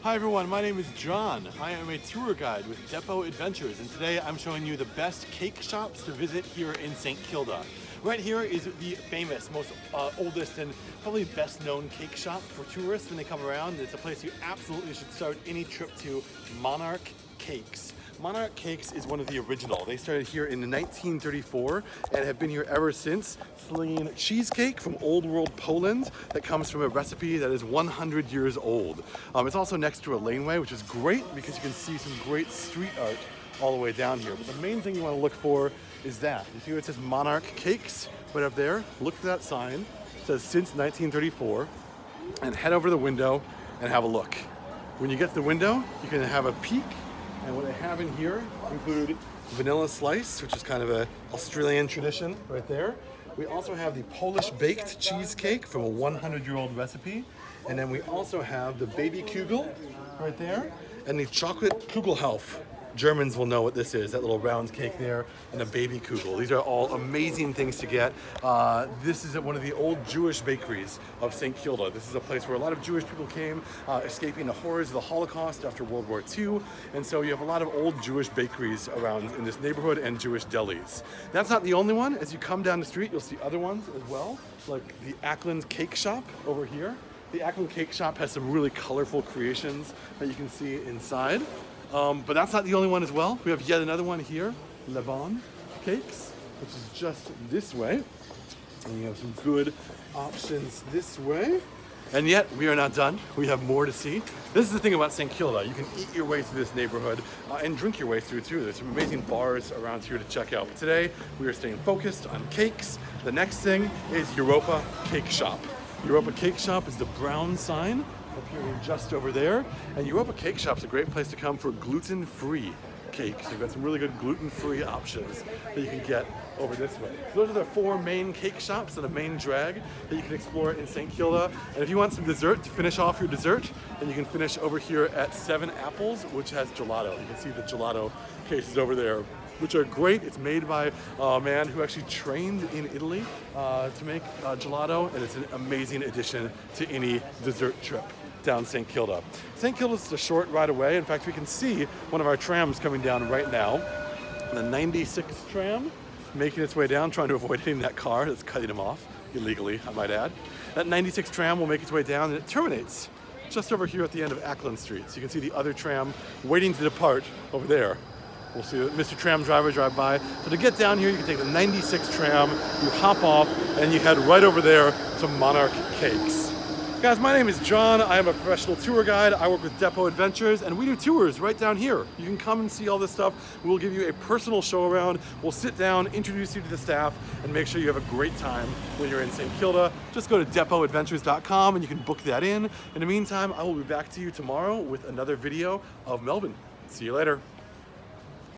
Hi everyone, my name is John. I am a tour guide with Depot Adventures, and today I'm showing you the best cake shops to visit here in St. Kilda. Right here is the famous, most oldest and probably best known cake shop for tourists when they come around. It's a place you absolutely should start any trip to, Monarch Cakes. Monarch Cakes is one of the original. They started here in 1934 and have been here ever since, slinging cheesecake from old world Poland that comes from a recipe that is 100 years old. It's also next to a laneway, which is great because you can see some great street art all the way down here. But the main thing you want to look for is that. You see where it says Monarch Cakes right up there? Look for that sign. It says since 1934, and head over to the window and have a look. When you get to the window, you can have a peek. And what I have in here include vanilla slice, which is kind of an Australian tradition right there. We also have the Polish baked cheesecake from a 100-year-old recipe. And then we also have the baby kugel right there and the chocolate kugelhaufen. Germans will know what this is, that little round cake there, and a baby kugel. These are all amazing things to get. This is at one of the old Jewish bakeries of St. Kilda. This is a place where a lot of Jewish people came, escaping the horrors of the Holocaust after World War II. And so you have a lot of old Jewish bakeries around in this neighborhood and Jewish delis. That's not the only one. As you come down the street, you'll see other ones as well, like the Acland Cake Shop over here. The Acland Cake Shop has some really colorful creations that you can see inside. But that's not the only one as well. We have yet another one here, Monarch Cakes, which is just this way. And you have some good options this way. And yet, we are not done. We have more to see. This is the thing about St. Kilda. You can eat your way through this neighborhood and drink your way through too. There's some amazing bars around here to check out. But today, we are staying focused on cakes. The next thing is Europa Cake Shop. Europa Cake Shop is the brown sign up here just over there. And Europa Cake Shop's a great place to come for gluten-free cakes. You've got some really good gluten-free options that you can get over this way. So those are the four main cake shops and a main drag that you can explore in St. Kilda. And if you want some dessert to finish off your dessert, then you can finish over here at 7 Apples, which has gelato. You can see the gelato cases over there, which are great. It's made by a man who actually trained in Italy to make gelato, and it's an amazing addition to any dessert trip down St. Kilda. St. Kilda's a short ride away. In fact, we can see one of our trams coming down right now. The 96th tram, making its way down, trying to avoid hitting that car that's cutting him off, illegally, I might add. That 96th tram will make its way down, and it terminates just over here at the end of Acland Street. So you can see the other tram waiting to depart over there. We'll see Mr. Tram driver drive by. So to get down here, you can take the 96 tram, you hop off, and you head right over there to Monarch Cakes. Guys, my name is John. I am a professional tour guide. I work with Depot Adventures, and we do tours right down here. You can come and see all this stuff. We'll give you a personal show around. We'll sit down, introduce you to the staff, and make sure you have a great time when you're in St. Kilda. Just go to depotadventures.com and you can book that in. In the meantime, I will be back to you tomorrow with another video of Melbourne. See you later.